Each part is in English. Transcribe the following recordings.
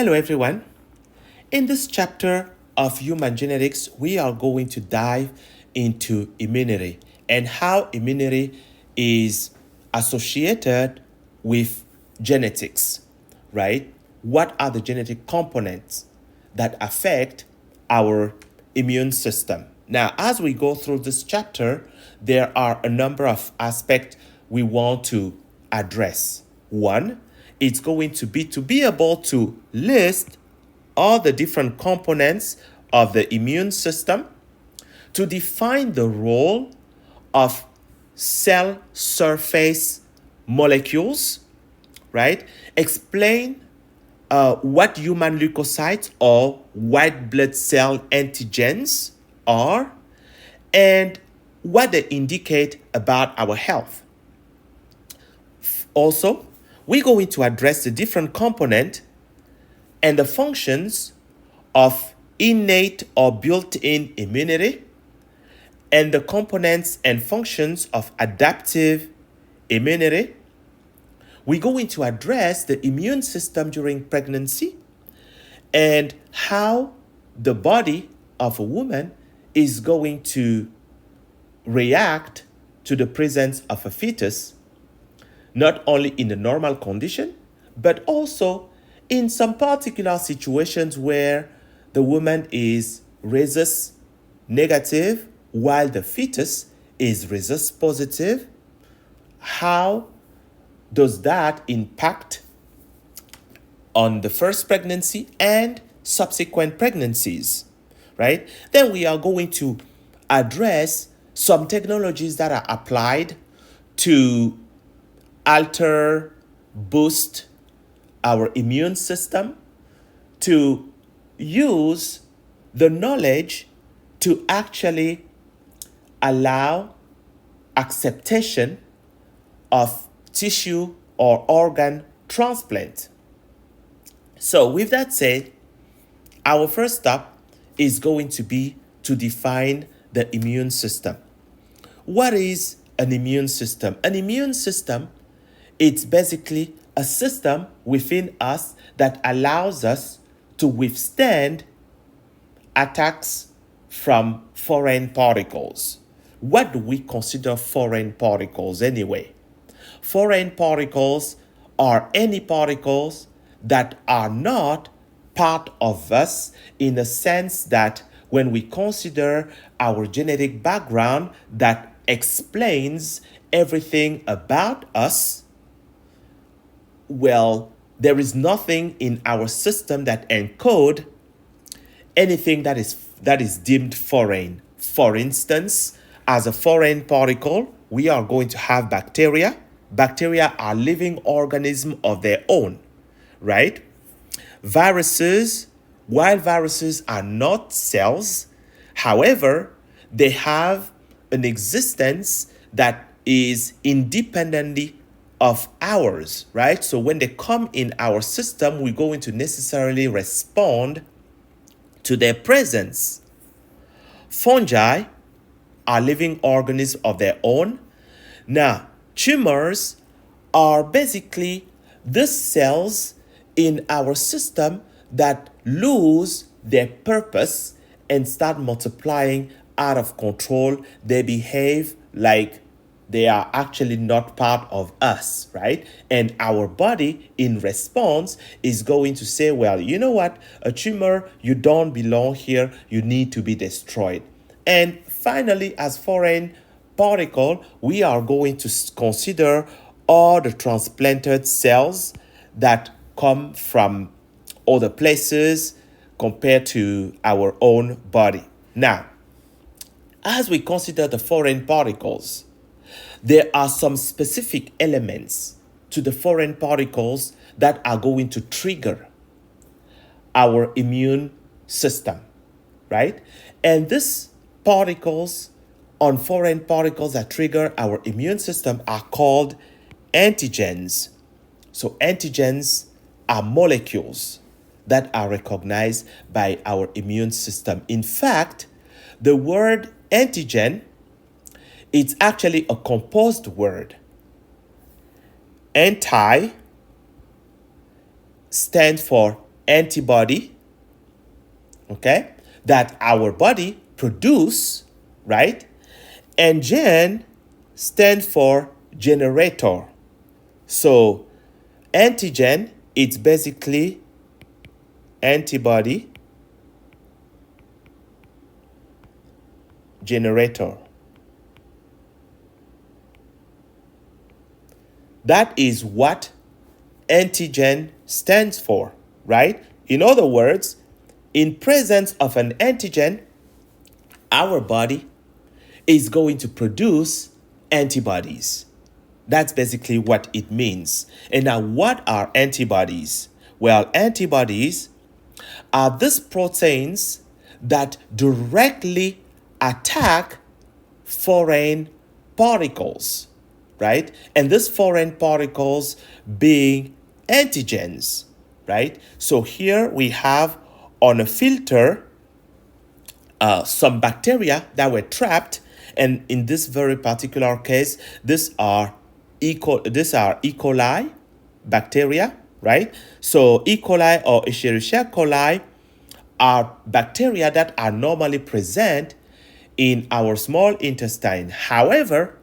Hello, everyone. In this chapter of human genetics, we are going to dive into immunity and how immunity is associated with genetics, right? What are the genetic components that affect our immune system? Now, as we go through this chapter, there are a number of aspects we want to address. One, it's going to be able to list all the different components of the immune system, to define the role of cell surface molecules, right? Explain what human leukocytes or white blood cell antigens are, and what they indicate about our health. Also, we're going to address the different component and the functions of innate or built-in immunity, and the components and functions of adaptive immunity. We're going to address the immune system during pregnancy and how the body of a woman is going to react to the presence of a fetus, not only in the normal condition, but also in some particular situations where the woman is rhesus negative while the fetus is rhesus positive. How does that impact on the first pregnancy and subsequent pregnancies, right? Then we are going to address some technologies that are applied to alter, boost our immune system, to use the knowledge to actually allow acceptation of tissue or organ transplant. So with that said, our first step is going to be to define the immune system. What is an immune system? An immune system, it's basically a system within us that allows us to withstand attacks from foreign particles. What do we consider foreign particles anyway? Foreign particles are any particles that are not part of us, in the sense that when we consider our genetic background that explains everything about us, well, there is nothing in our system that encode anything that is deemed foreign. For instance, as a foreign particle, we are going to have bacteria. Bacteria are living organisms of their own, right? Viruses, while viruses are not cells, however, they have an existence that is independently of ours, right? So when they come in our system, we're going to necessarily respond to their presence. Fungi are living organisms of their own. Now, tumors are basically the cells in our system that lose their purpose and start multiplying out of control. They behave like they are actually not part of us, right? And our body, in response, is going to say, well, you know what? A tumor, you don't belong here. You need to be destroyed. And finally, as foreign particle, we are going to consider all the transplanted cells that come from other places compared to our own body. Now, as we consider the foreign particles, there are some specific elements to the foreign particles that are going to trigger our immune system, right? And these particles on foreign particles that trigger our immune system are called antigens. So antigens are molecules that are recognized by our immune system. In fact, the word antigen, it's actually a composed word. Anti stands for antibody, okay, that our body produce, right? And gen stand for generator. So antigen, it's basically antibody generator. That is what antigen stands for, right? In other words, in presence of an antigen, our body is going to produce antibodies. That's basically what it means. And now, what are antibodies? Well, antibodies are these proteins that directly attack foreign particles, right? And these foreign particles being antigens, right? So here we have on a filter some bacteria that were trapped, and in this very particular case, these are E. coli bacteria, right? So E. coli or Escherichia coli are bacteria that are normally present in our small intestine. However,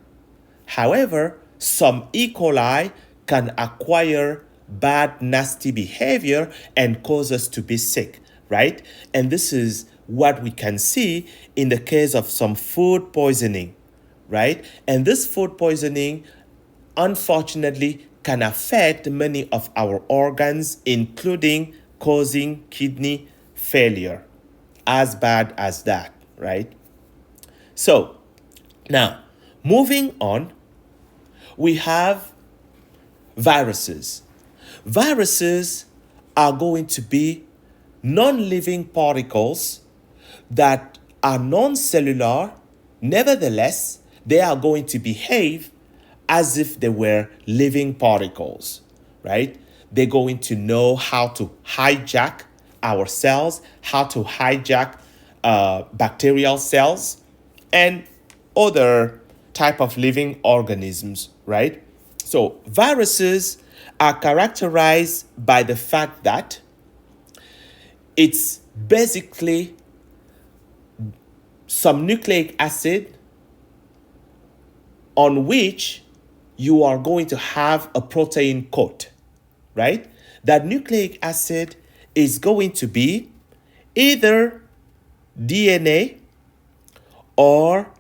some E. coli can acquire bad, nasty behavior and cause us to be sick, right? And this is what we can see in the case of some food poisoning, right? And this food poisoning, unfortunately, can affect many of our organs, including causing kidney failure. As bad as that, right? So, now, moving on, we have viruses. Viruses are going to be non-living particles that are non-cellular. Nevertheless, they are going to behave as if they were living particles, right? They're going to know how to hijack our cells, how to hijack bacterial cells, and other type of living organisms, right? So viruses are characterized by the fact that it's basically some nucleic acid on which you are going to have a protein coat, right? That nucleic acid is going to be either DNA or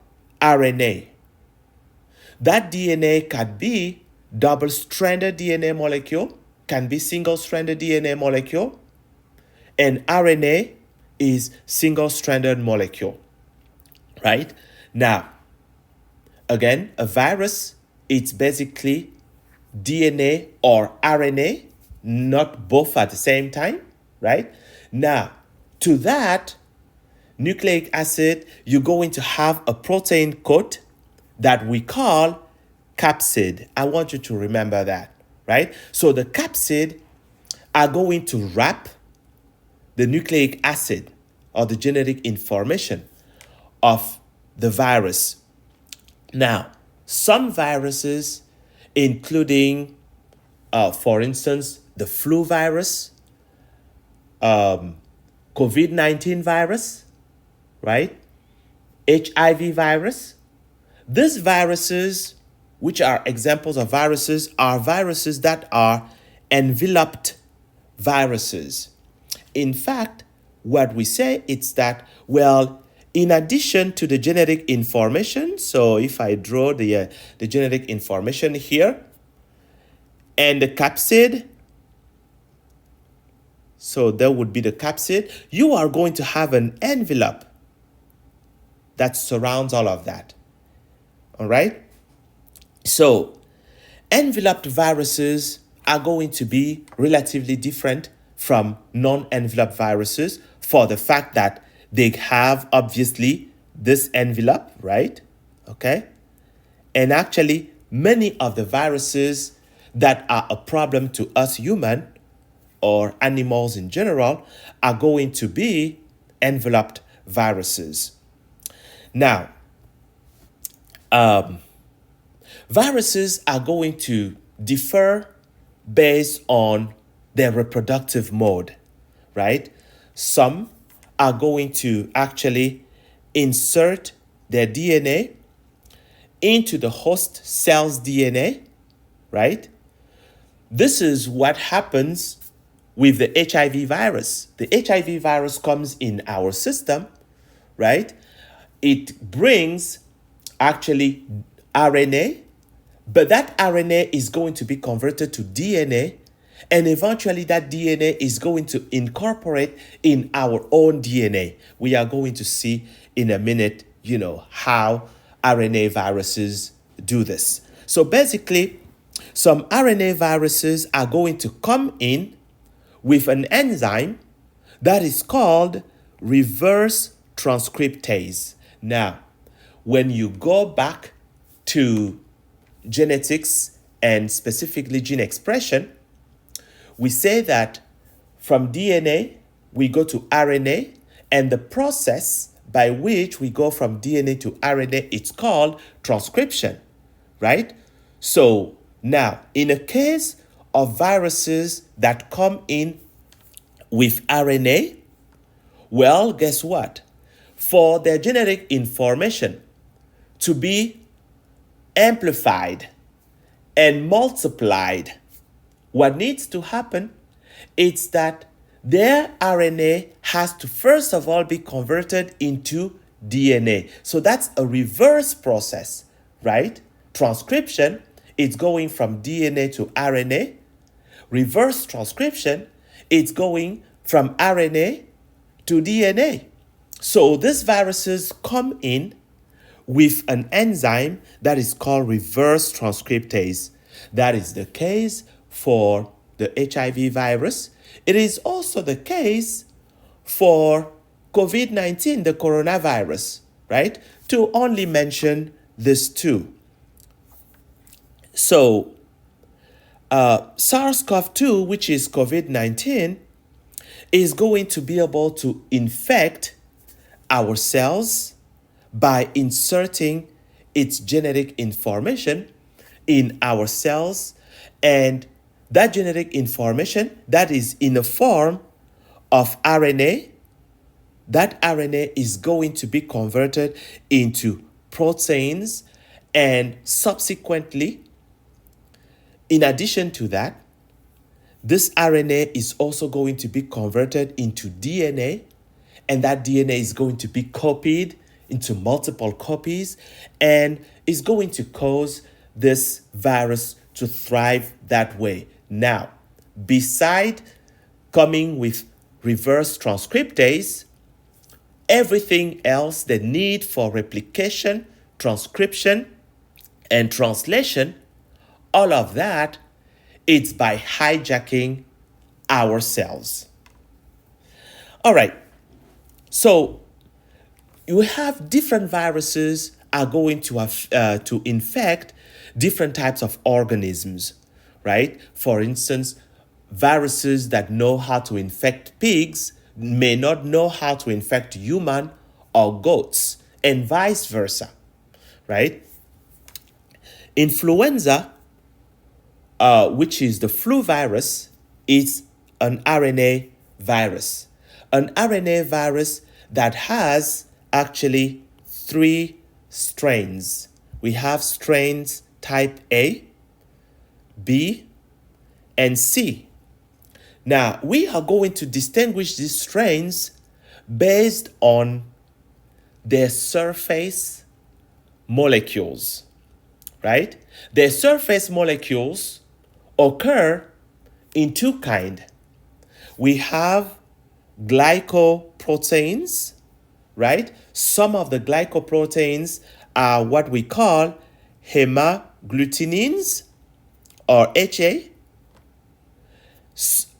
RNA. That DNA can be double-stranded DNA molecule, can be single-stranded DNA molecule, and RNA is single-stranded molecule, right? Now, again, a virus, it's basically DNA or RNA, not both at the same time, right? Now, to that nucleic acid, you're going to have a protein coat that we call capsid. I want you to remember that, right? So the capsid are going to wrap the nucleic acid or the genetic information of the virus. Now, some viruses, including, for instance, the flu virus, COVID-19 virus, right? HIV virus. These viruses, which are examples of viruses, are viruses that are enveloped viruses. In fact, what we say is that, well, in addition to the genetic information, so if I draw the genetic information here, and the capsid, so there would be the capsid, you are going to have an envelope that surrounds all of that. All right? So, enveloped viruses are going to be relatively different from non-enveloped viruses for the fact that they have obviously this envelope, right? Okay? And actually, many of the viruses that are a problem to us human or animals in general are going to be enveloped viruses. Now, viruses are going to differ based on their reproductive mode. right? Some are going to actually insert their DNA into the host cell's DNA, right? This is what happens with the HIV virus. The HIV virus comes in our system, right? It brings actually RNA, but that RNA is going to be converted to DNA, and eventually that DNA is going to incorporate in our own DNA. We are going to see in a minute, how RNA viruses do this. So basically, some RNA viruses are going to come in with an enzyme that is called reverse transcriptase. Now, when you go back to genetics and specifically gene expression, we say that from DNA, we go to RNA, and the process by which we go from DNA to RNA, it's called transcription, right? So now, in a case of viruses that come in with RNA, well, guess what? For their genetic information to be amplified and multiplied, what needs to happen is that their RNA has to first of all be converted into DNA. So that's a reverse process, right? Transcription is going from DNA to RNA. Reverse transcription is going from RNA to DNA. So these viruses come in with an enzyme that is called reverse transcriptase. That is the case for the HIV virus. It is also the case for COVID-19, the coronavirus, right? To only mention these two. So, SARS-CoV-2, which is COVID-19, is going to be able to infect our cells by inserting its genetic information in our cells, and that genetic information that is in the form of RNA, that RNA is going to be converted into proteins, and subsequently, in addition to that, this RNA is also going to be converted into DNA, and that DNA is going to be copied into multiple copies and is going to cause this virus to thrive that way. Now, beside coming with reverse transcriptase, everything else, the need for replication, transcription, and translation, all of that, it's by hijacking our cells. All right, so you have different viruses are going to infect different types of organisms, right? For instance, viruses that know how to infect pigs may not know how to infect human or goats, and vice versa, right? Influenza, which is the flu virus, is an RNA virus. An RNA virus that has actually 3 strains. We have strains type A, B, and C. Now, we are going to distinguish these strains based on their surface molecules, right? Their surface molecules occur in 2 kinds. We have glycoproteins, right? Some of the glycoproteins are what we call hemagglutinin or HA.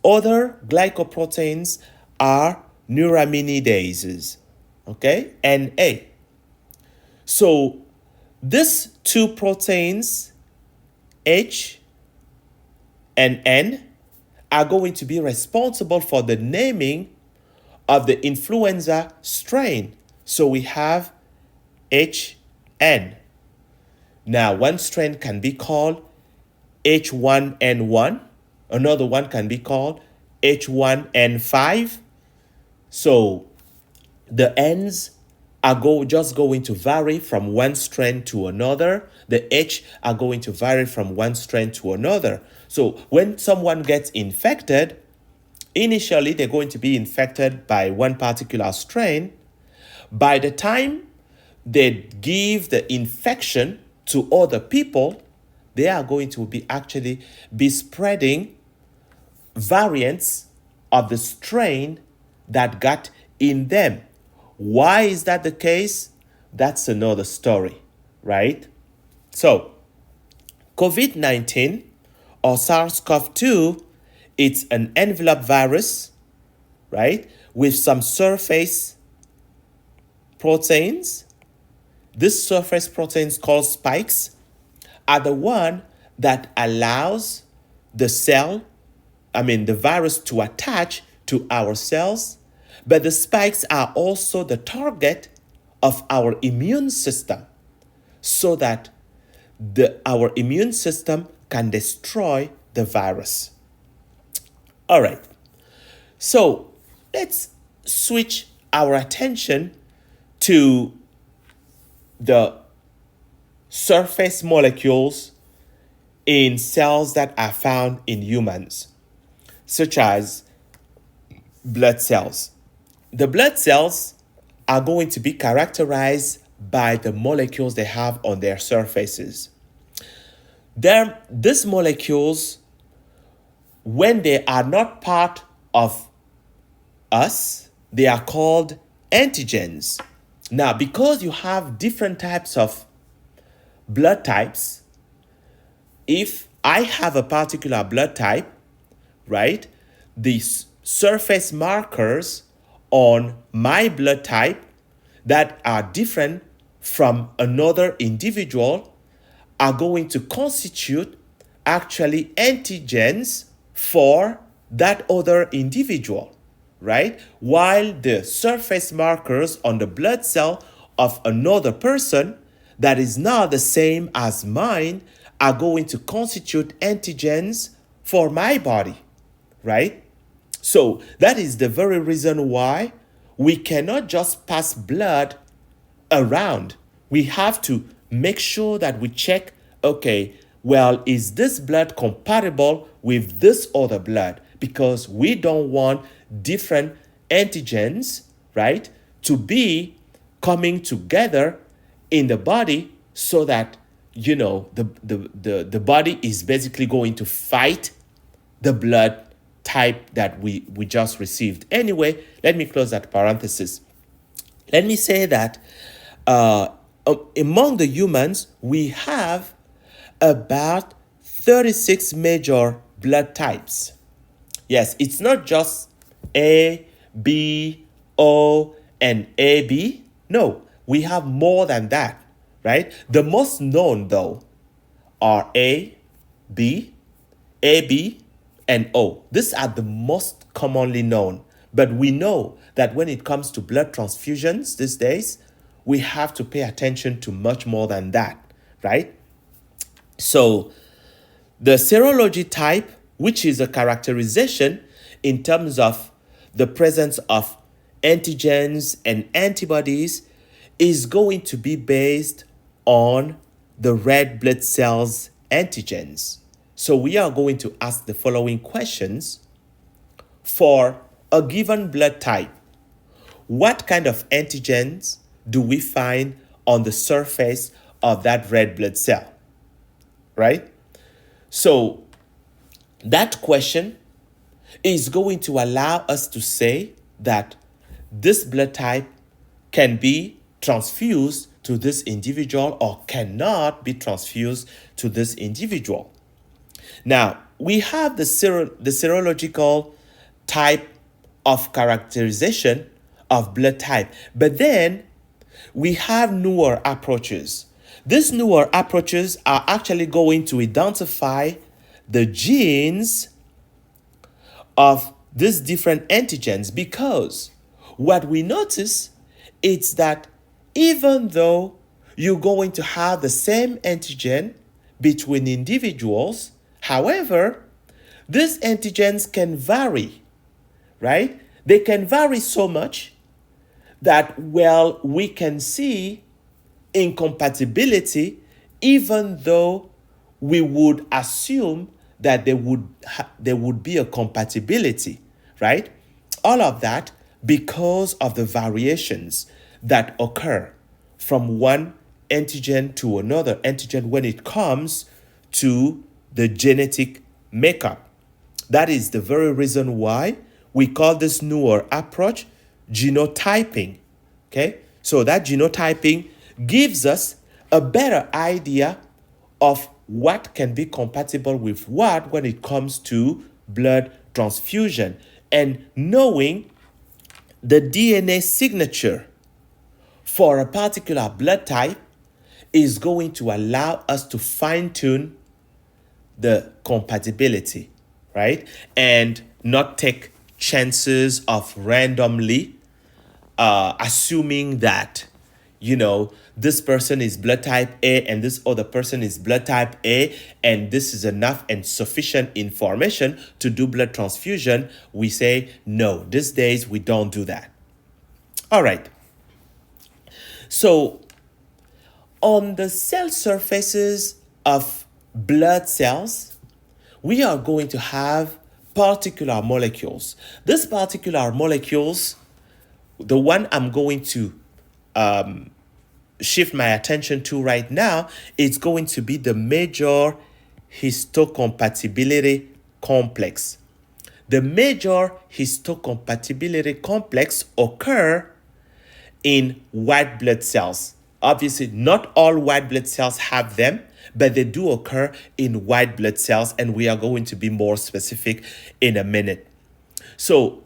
Other glycoproteins are neuraminases, okay, NA. So these 2 proteins, H and N, are going to be responsible for the naming of the influenza strain. So we have HN. Now, one strain can be called H1N1. Another one can be called H1N5. So the ends are just going to vary from one strain to another. The H are going to vary from one strain to another. So when someone gets infected, initially they're going to be infected by one particular strain. By the time they give the infection to other people, they are going to be spreading variants of the strain that got in them. Why is that the case? That's another story, right? So, COVID-19 or SARS-CoV-2, it's an envelope virus, right, with some surface proteins. These surface proteins called spikes are the one that allows the virus to attach to our cells, but the spikes are also the target of our immune system so that our immune system can destroy the virus. All right, so let's switch our attention to the surface molecules in cells that are found in humans, such as blood cells. The blood cells are going to be characterized by the molecules they have on their surfaces. These molecules, when they are not part of us, they are called antigens. Now, because you have different types of blood types, if I have a particular blood type, right, the surface markers on my blood type that are different from another individual are going to constitute actually antigens for that other individual, right? While the surface markers on the blood cell of another person that is not the same as mine are going to constitute antigens for my body, right? So that is the very reason why we cannot just pass blood around. We have to make sure that we check, okay, well, is this blood compatible with this other blood? Because we don't want different antigens, right, to be coming together in the body so that, the body is basically going to fight the blood type that we just received. Anyway, let me close that parenthesis. Let me say that among the humans, we have about 36 major blood types. Yes, it's not just A, B, O, and AB. No, we have more than that, right? The most known, though, are A, B, AB, and O. These are the most commonly known. But we know that when it comes to blood transfusions these days, we have to pay attention to much more than that, right? So the serology type, which is a characterization in terms of the presence of antigens and antibodies, is going to be based on the red blood cells antigens. So we are going to ask the following questions. For a given blood type, what kind of antigens do we find on the surface of that red blood cell, right? So that question is going to allow us to say that this blood type can be transfused to this individual or cannot be transfused to this individual. Now, we have the serological type of characterization of blood type, but then we have newer approaches. These newer approaches are actually going to identify the genes of these different antigens, because what we notice is that even though you're going to have the same antigen between individuals, however, these antigens can vary, right? They can vary so much that, well, we can see incompatibility even though we would assume that there would be a compatibility, right? All of that because of the variations that occur from one antigen to another antigen when it comes to the genetic makeup. That is the very reason why we call this newer approach genotyping. Okay? So that genotyping gives us a better idea of what can be compatible with what when it comes to blood transfusion. And knowing the DNA signature for a particular blood type is going to allow us to fine-tune the compatibility, right? And not take chances of randomly assuming that, this person is blood type A and this other person is blood type A, and this is enough and sufficient information to do blood transfusion. We say, no, these days we don't do that. All right. So, on the cell surfaces of blood cells, we are going to have particular molecules. These particular molecules, the one I'm going to shift my attention to right now, is going to be the major histocompatibility complex. The major histocompatibility complex occur in white blood cells. Obviously, not all white blood cells have them, but they do occur in white blood cells, and we are going to be more specific in a minute. So,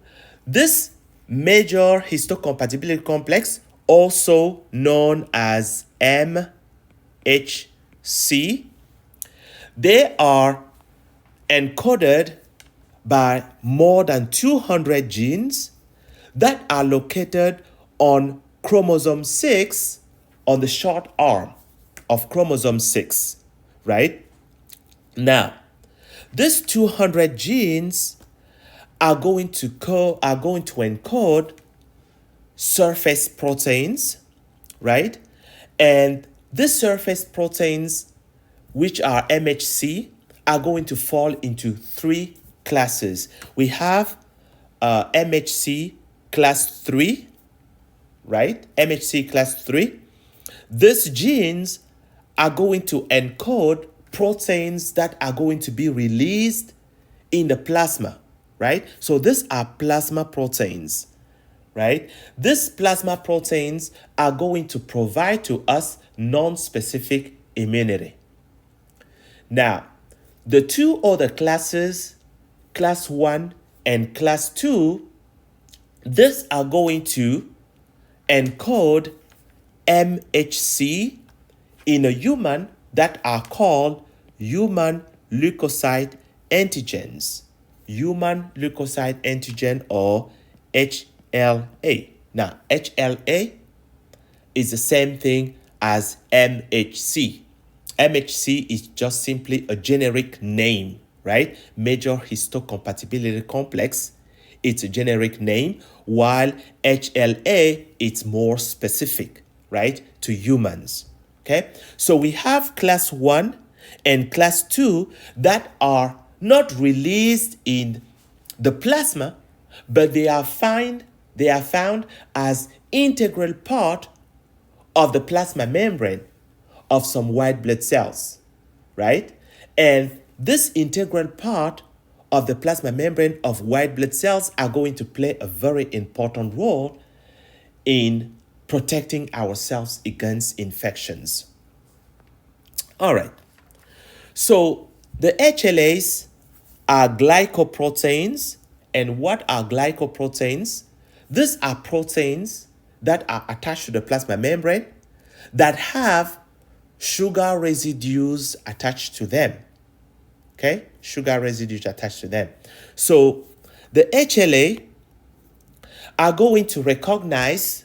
this major histocompatibility complex, also known as MHC, they are encoded by more than 200 genes that are located on chromosome 6 on the short arm of chromosome 6, right? Now, these 200 genes are going to encode surface proteins, right? And these surface proteins, which are MHC, are going to fall into three classes. We have MHC class 3, right? MHC class 3. These genes are going to encode proteins that are going to be released in the plasma, right? So these are plasma proteins, right? These plasma proteins are going to provide to us non-specific immunity. Now, the two other classes, class 1 and class 2, these are going to encode MHC in a human that are called human leukocyte antigens. Human leukocyte antigen, or HLA. Now, HLA is the same thing as MHC. MHC is just simply a generic name, right? Major histocompatibility complex. It's a generic name, while HLA is more specific, right, to humans. Okay, so we have class 1 and class 2 that are not released in the plasma, but they are found as integral part of the plasma membrane of some white blood cells, right? And this integral part of the plasma membrane of white blood cells are going to play a very important role in protecting ourselves against infections. All right. So the HLAs are glycoproteins. And what are glycoproteins? These are proteins that are attached to the plasma membrane that have sugar residues attached to them. Okay? Sugar residues attached to them. So the HLA are going to recognize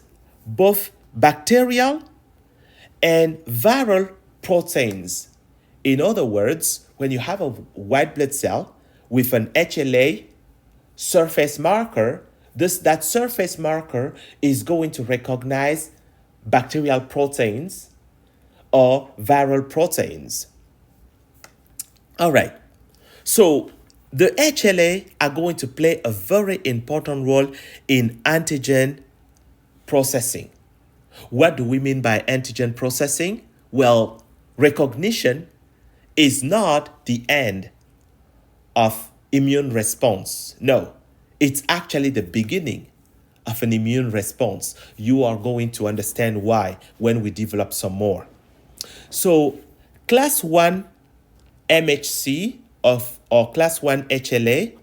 both bacterial and viral proteins. In other words, when you have a white blood cell with an HLA surface marker, that surface marker is going to recognize bacterial proteins or viral proteins. All right. So the HLA are going to play a very important role in antigen processing. What do we mean by antigen processing? Well, recognition is not the end of immune response. No, it's actually the beginning of an immune response. You are going to understand why when we develop some more. So, class 1 MHC or class 1 HLA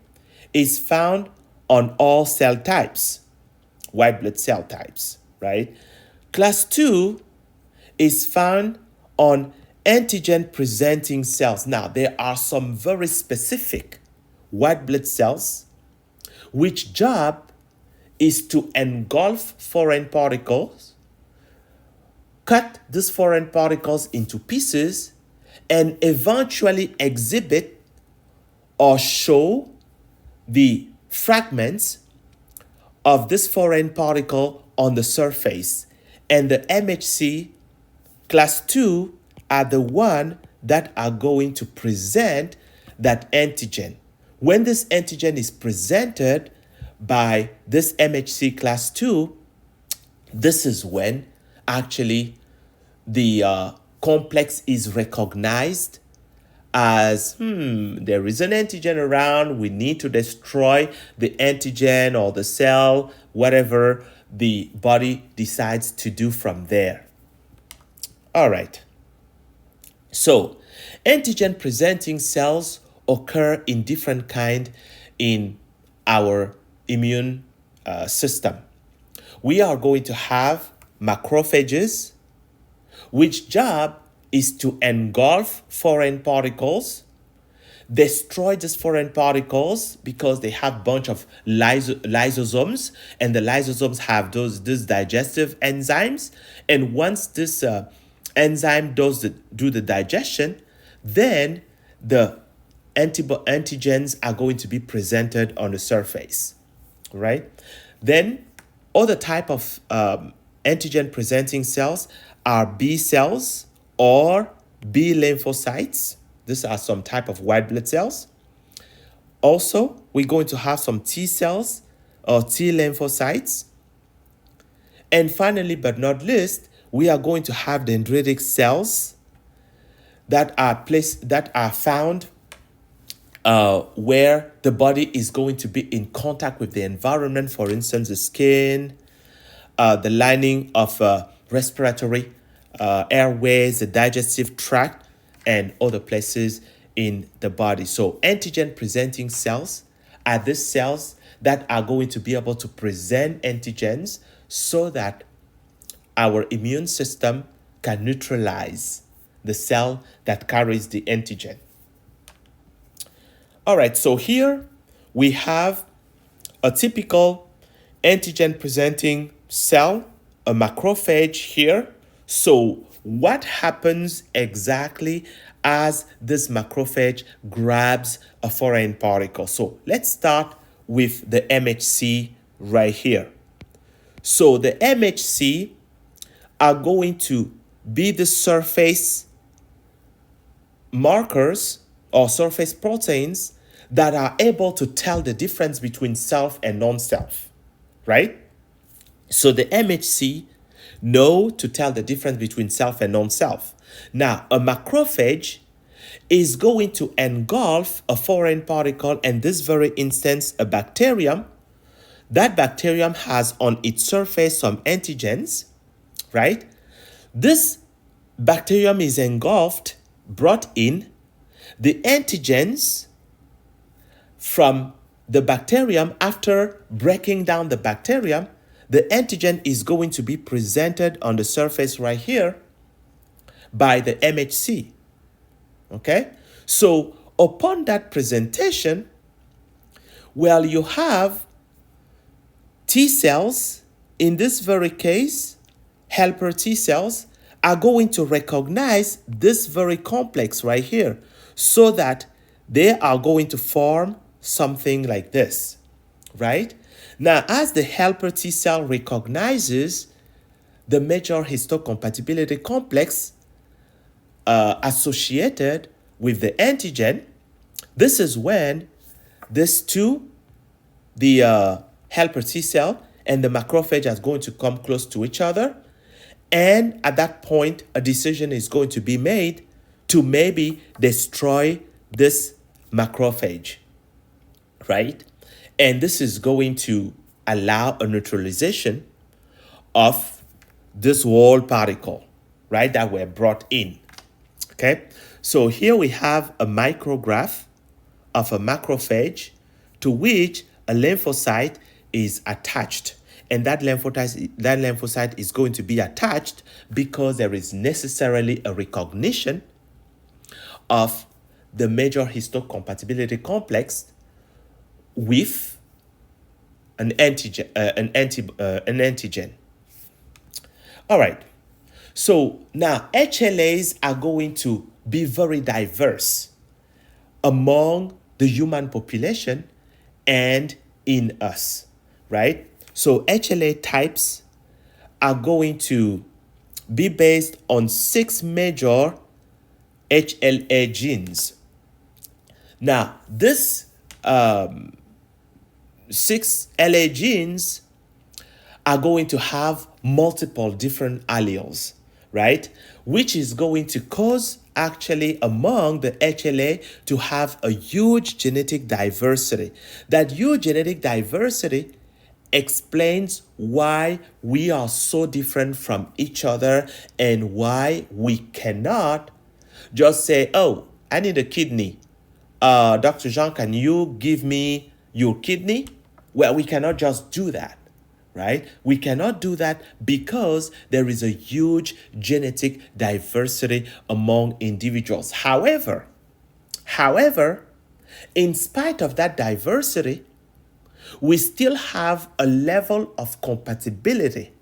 is found on all cell types, white blood cell types, right? Class 2 is found on antigen presenting cells. Now, there are some very specific white blood cells which job is to engulf foreign particles, cut these foreign particles into pieces, and eventually exhibit or show the fragments of this foreign particle on the surface. And the MHC class 2 are the one that are going to present that antigen. When this antigen is presented by this MHC class 2, this is when actually the complex is recognized as there is an antigen around, we need to destroy the antigen or the cell, whatever the body decides to do from there. All right. So, antigen presenting cells occur in different kind in our immune system. We are going to have macrophages, which job is to engulf foreign particles, destroy these foreign particles because they have a bunch of lysosomes, and the lysosomes have those digestive enzymes. And once this enzyme do the digestion, then the antigens are going to be presented on the surface, right? Then other type of antigen presenting cells are B cells or B lymphocytes. These are some type of white blood cells. Also, we're going to have some T cells or T lymphocytes. And finally, but not least, we are going to have dendritic cells that are found where the body is going to be in contact with the environment. For instance, the skin, the lining of respiratory airways, the digestive tract, and other places in the body. So antigen presenting cells are the cells that are going to be able to present antigens so that our immune system can neutralize the cell that carries the antigen. All right, so here we have a typical antigen presenting cell, a macrophage here. So what happens exactly as this macrophage grabs a foreign particle? So let's start with the MHC right here. So the MHC are going to be the surface markers or surface proteins that are able to tell the difference between self and non-self, right? So the MHC know to tell the difference between self and non-self. Now, a macrophage is going to engulf a foreign particle, and this very instance, a bacterium. That bacterium has on its surface some antigens, right? This bacterium is engulfed, brought in. The antigens from the bacterium, after breaking down the bacterium, the antigen is going to be presented on the surface right here by the MHC. Okay? So upon that presentation, well, you have T cells, in this very case, helper T cells, are going to recognize this very complex right here so that they are going to form something like this, right? Now, as the helper T cell recognizes the major histocompatibility complex associated with the antigen, this is when these two, the helper T cell and the macrophage, are going to come close to each other. And at that point, a decision is going to be made to maybe destroy this macrophage, right? And this is going to allow a neutralization of this whole particle, right, that were brought in. Okay, so here we have a micrograph of a macrophage to which a lymphocyte is attached. And that lymphocyte is going to be attached because there is necessarily a recognition of the major histocompatibility complex with an antigen. All right. So now HLAs are going to be very diverse among the human population and in us, right? So HLA types are going to be based on 6 major HLA genes. Now, this 6 LA genes are going to have multiple different alleles, right? Which is going to cause actually among the HLA to have a huge genetic diversity. That huge genetic diversity explains why we are so different from each other and why we cannot just say, oh, I need a kidney. Dr. Jean, can you give me your kidney? Well, we cannot just do that, right? We cannot do that because there is a huge genetic diversity among individuals. However, in spite of that diversity, we still have a level of compatibility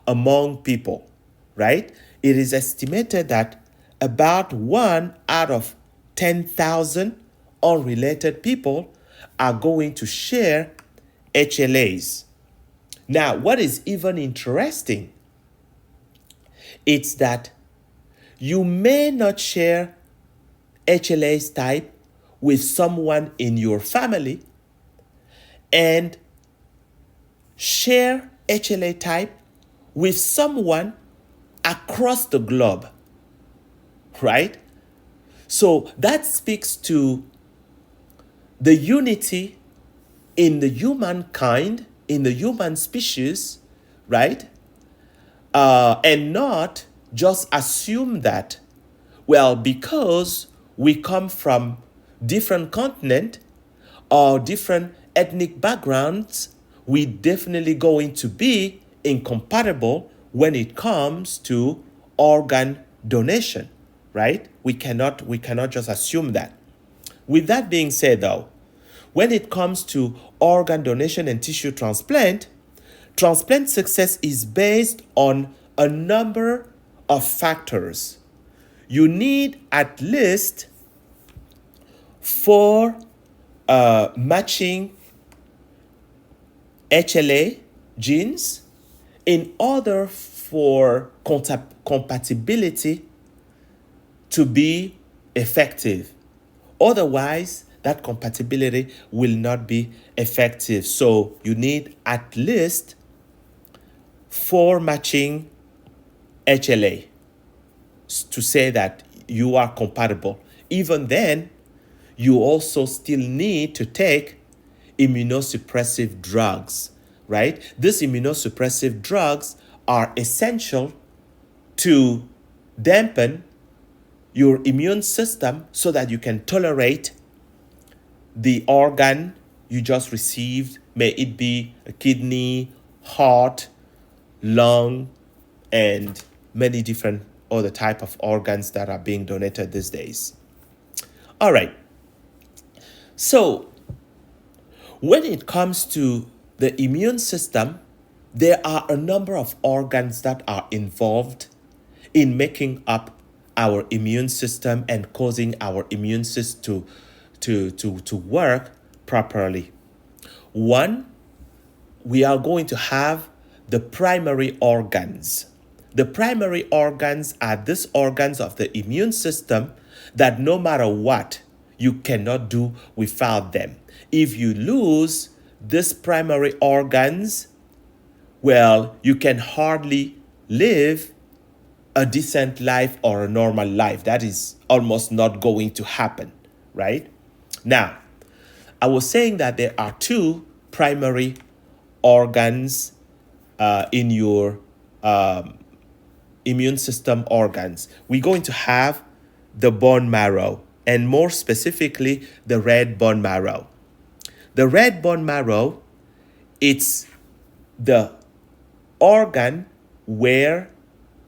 among people, right? It is estimated that about 1 out of 10,000 unrelated people are going to share HLAs. Now, what is even interesting is that you may not share HLAs type with someone in your family and share HLA type with someone across the globe, right? So that speaks to the unity in the humankind, in the human species, right? And not just assume that, well, because we come from different continent or different ethnic backgrounds, we definitely going to be incompatible when it comes to organ donation, right? We cannot just assume that. With that being said, though, when it comes to organ donation and tissue transplant success is based on a number of factors. You need at least 4 matching HLA genes in order for compatibility to be effective. Otherwise, that compatibility will not be effective. So you need at least 4 matching HLA to say that you are compatible. Even then, you also still need to take immunosuppressive drugs, right? These immunosuppressive drugs are essential to dampen your immune system so that you can tolerate the organ you just received, may it be a kidney, heart, lung, and many different other type of organs that are being donated these days. All right. So when it comes to the immune system, there are a number of organs that are involved in making up our immune system and causing our immune system to work properly. One we are going to have the primary organs. The primary organs are these organs of the immune system that no matter what, you cannot do without them. If you lose these primary organs, well, you can hardly live a decent life or a normal life. That is almost not going to happen, right? Now, I was saying that there are two primary organs in your immune system organs. We're going to have the bone marrow, and more specifically, the red bone marrow. The red bone marrow, it's the organ where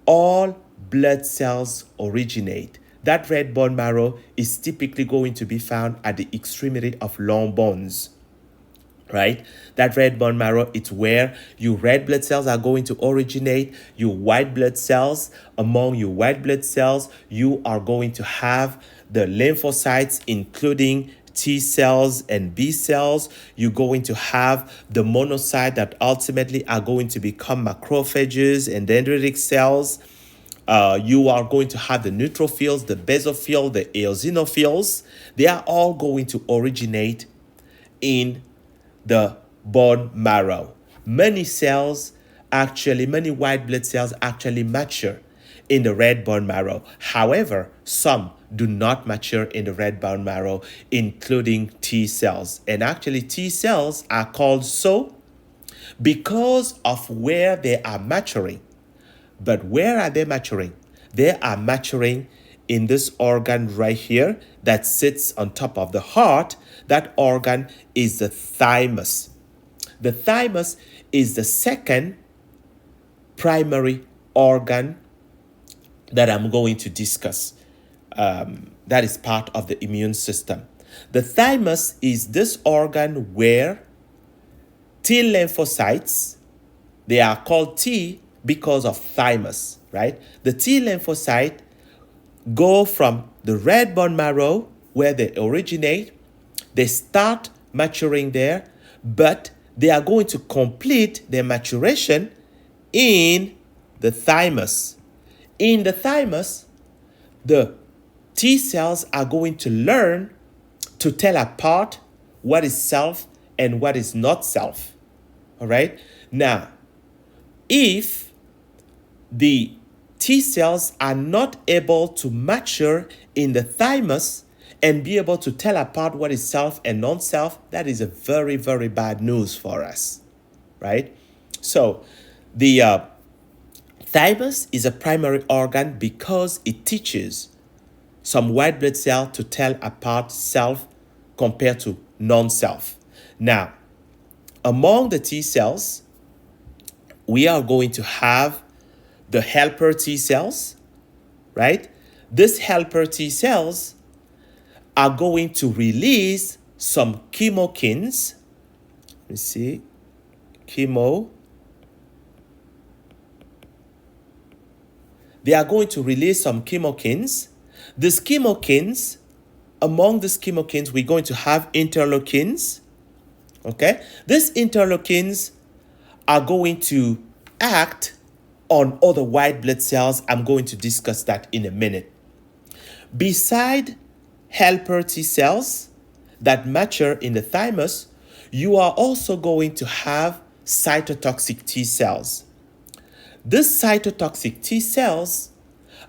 all blood cells originate. That red bone marrow is typically going to be found at the extremity of long bones, right? That red bone marrow, it's where your red blood cells are going to originate, your white blood cells. Among your white blood cells, you are going to have the lymphocytes, including T cells and B cells. You're going to have the monocyte that ultimately are going to become macrophages and dendritic cells. You are going to have the neutrophils, the basophils, the eosinophils. They are all going to originate in the bone marrow. Many white blood cells actually mature in the red bone marrow. However, some do not mature in the red bone marrow, including T cells. And actually, T cells are called so because of where they are maturing. But where are they maturing? They are maturing in this organ right here that sits on top of the heart. That organ is the thymus. The thymus is the second primary organ that I'm going to discuss. That is part of the immune system. The thymus is this organ where T lymphocytes, they are called T because of thymus, right? The T lymphocyte go from the red bone marrow where they originate. They start maturing there, but they are going to complete their maturation in the thymus. In the thymus, the T cells are going to learn to tell apart what is self and what is not self. All right? Now, if the T cells are not able to mature in the thymus and be able to tell apart what is self and non-self, that is a very, very bad news for us, right? So the thymus is a primary organ because it teaches some white blood cell to tell apart self compared to non-self. Now, among the T cells, we are going to have the helper T cells, right? These helper T cells are going to release some chemokines. Let me see. They are going to release some chemokines. These chemokines, among these chemokines, we're going to have interleukins. Okay? These interleukins are going to act on other white blood cells. I'm going to discuss that in a minute. Beside helper T cells that mature in the thymus, you are also going to have cytotoxic T cells. These cytotoxic T cells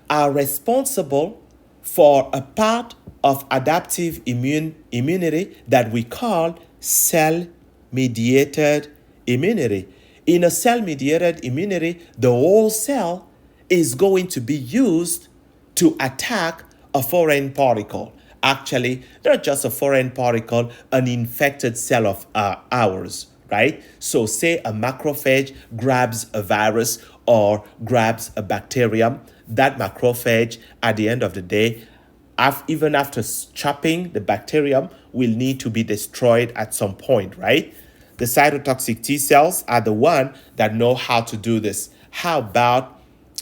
are responsible for a part of adaptive immunity that we call cell-mediated immunity. In a cell-mediated immunity, the whole cell is going to be used to attack a foreign particle. Actually, not just a foreign particle, an infected cell of ours, right? So say a macrophage grabs a virus or grabs a bacterium. That macrophage, at the end of the day, even after chopping the bacterium, will need to be destroyed at some point, right? The cytotoxic T cells are the one that know how to do this. How about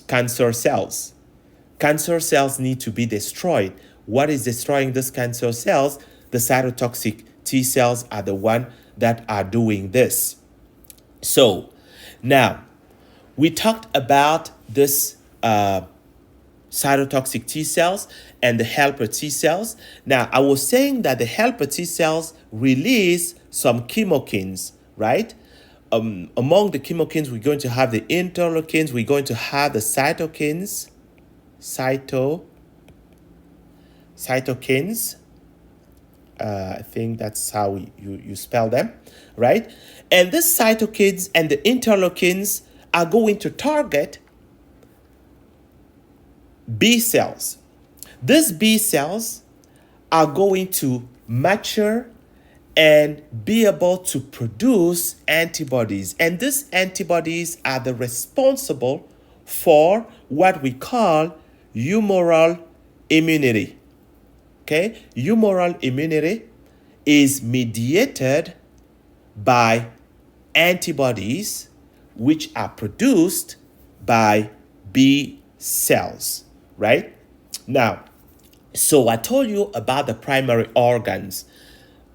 cancer cells? Cancer cells need to be destroyed. What is destroying these cancer cells? The cytotoxic T cells are the one that are doing this. So now we talked about this cytotoxic T cells and the helper T cells. Now, I was saying that the helper T cells release some chemokines, right? Among the chemokines, we're going to have the interleukins, we're going to have the cytokines, cytokines. I think that's how you spell them, right? And these cytokines and the interleukins are going to target B cells. These B cells are going to mature and be able to produce antibodies. And these antibodies are the responsible for what we call humoral immunity. Okay? Humoral immunity is mediated by antibodies which are produced by B cells, right? Now, so I told you about the primary organs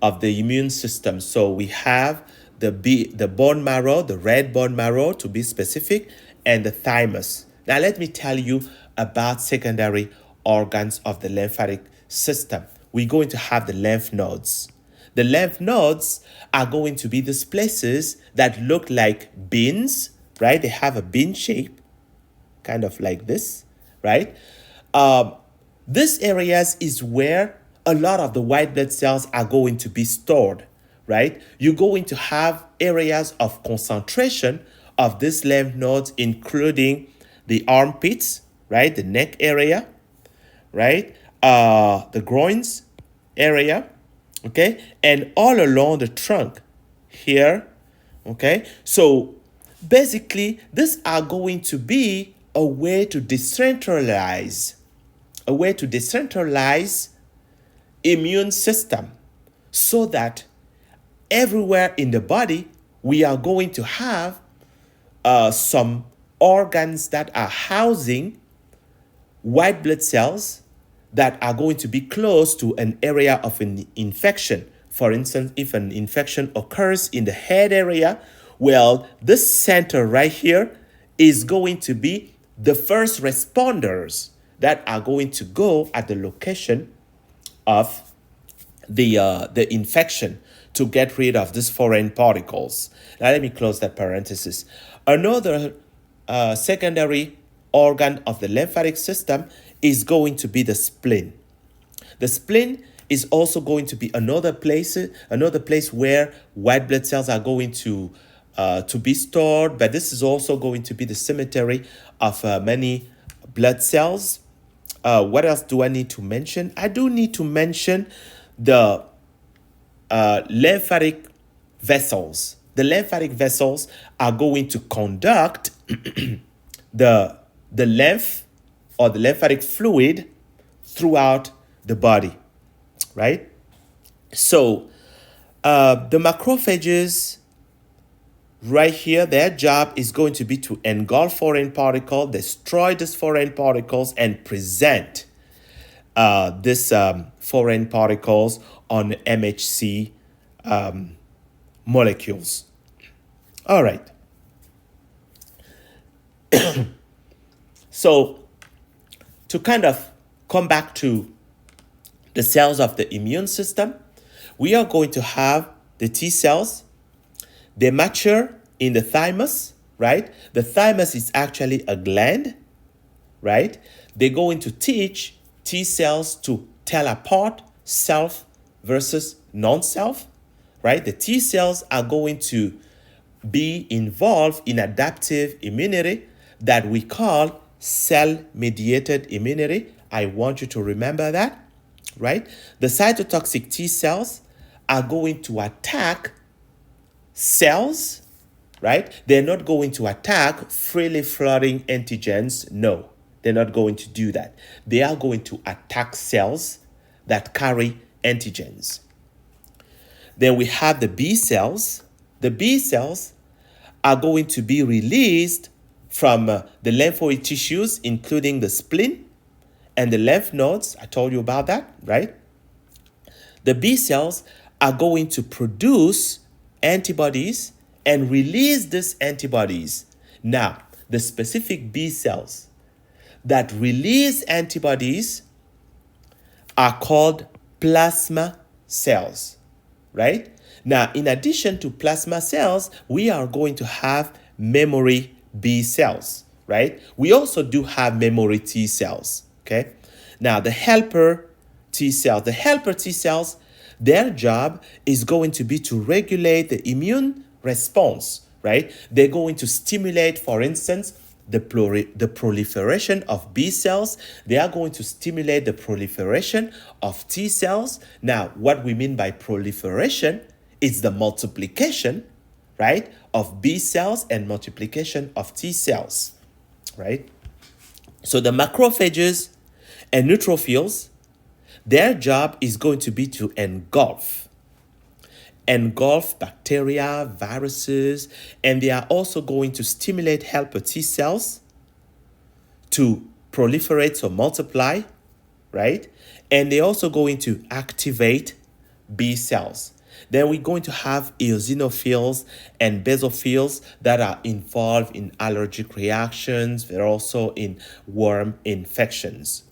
of the immune system. So we have the bone marrow, the red bone marrow to be specific, and the thymus. Now let me tell you about secondary organs of the lymphatic system. We're going to have the lymph nodes. The lymph nodes are going to be these places that look like beans, right? They have a bean shape, kind of like this, right? These areas is where a lot of the white blood cells are going to be stored, right? You're going to have areas of concentration of these lymph nodes, including the armpits, right? The neck area, right? The groins area, okay? And all along the trunk here, okay? So basically, these are going to be a way to decentralize immune system so that everywhere in the body we are going to have some organs that are housing white blood cells that are going to be close to an area of an infection. For instance, if an infection occurs in the head area, well, this center right here is going to be the first responders that are going to go at the location of the infection to get rid of these foreign particles. Now let me close that parenthesis. Another secondary organ of the lymphatic system is going to be the spleen. The spleen is also going to be another place where white blood cells are going to be stored, but this is also going to be the cemetery of many blood cells. What else do I need to mention? I do need to mention the lymphatic vessels. The lymphatic vessels are going to conduct the lymph or the lymphatic fluid throughout the body, right? So the macrophages right here, their job is going to be to engulf foreign particles, destroy these foreign particles, and present these foreign particles on MHC molecules. All right. So to kind of come back to the cells of the immune system, we are going to have the T cells. They mature in the thymus, right? The thymus is actually a gland, right? They're going to teach T cells to tell apart self versus non-self, right? The T cells are going to be involved in adaptive immunity that we call cell-mediated immunity. I want you to remember that, right? The cytotoxic T cells are going to attack cells, right? They're not going to attack freely floating antigens. No, they're not going to do that. They are going to attack cells that carry antigens. Then we have the B cells. The B cells are going to be released from the lymphoid tissues, including the spleen and the lymph nodes. I told you about that, right? The B cells are going to produce antibodies and release these antibodies. Now, the specific B cells that release antibodies are called plasma cells, right? Now, in addition to plasma cells, we are going to have memory B cells, right? We also do have memory T cells, okay? Now, the helper T cells, their job is going to be to regulate the immune response, right? They're going to stimulate, for instance, the proliferation of B cells. They are going to stimulate the proliferation of T cells. Now, what we mean by proliferation is the multiplication, right, of B cells and multiplication of T cells, right? So the macrophages and neutrophils, their job is going to be to engulf bacteria, viruses, and they are also going to stimulate helper T cells to proliferate or multiply, right? And they're also going to activate B cells. Then we're going to have eosinophils and basophils that are involved in allergic reactions. They're also in worm infections.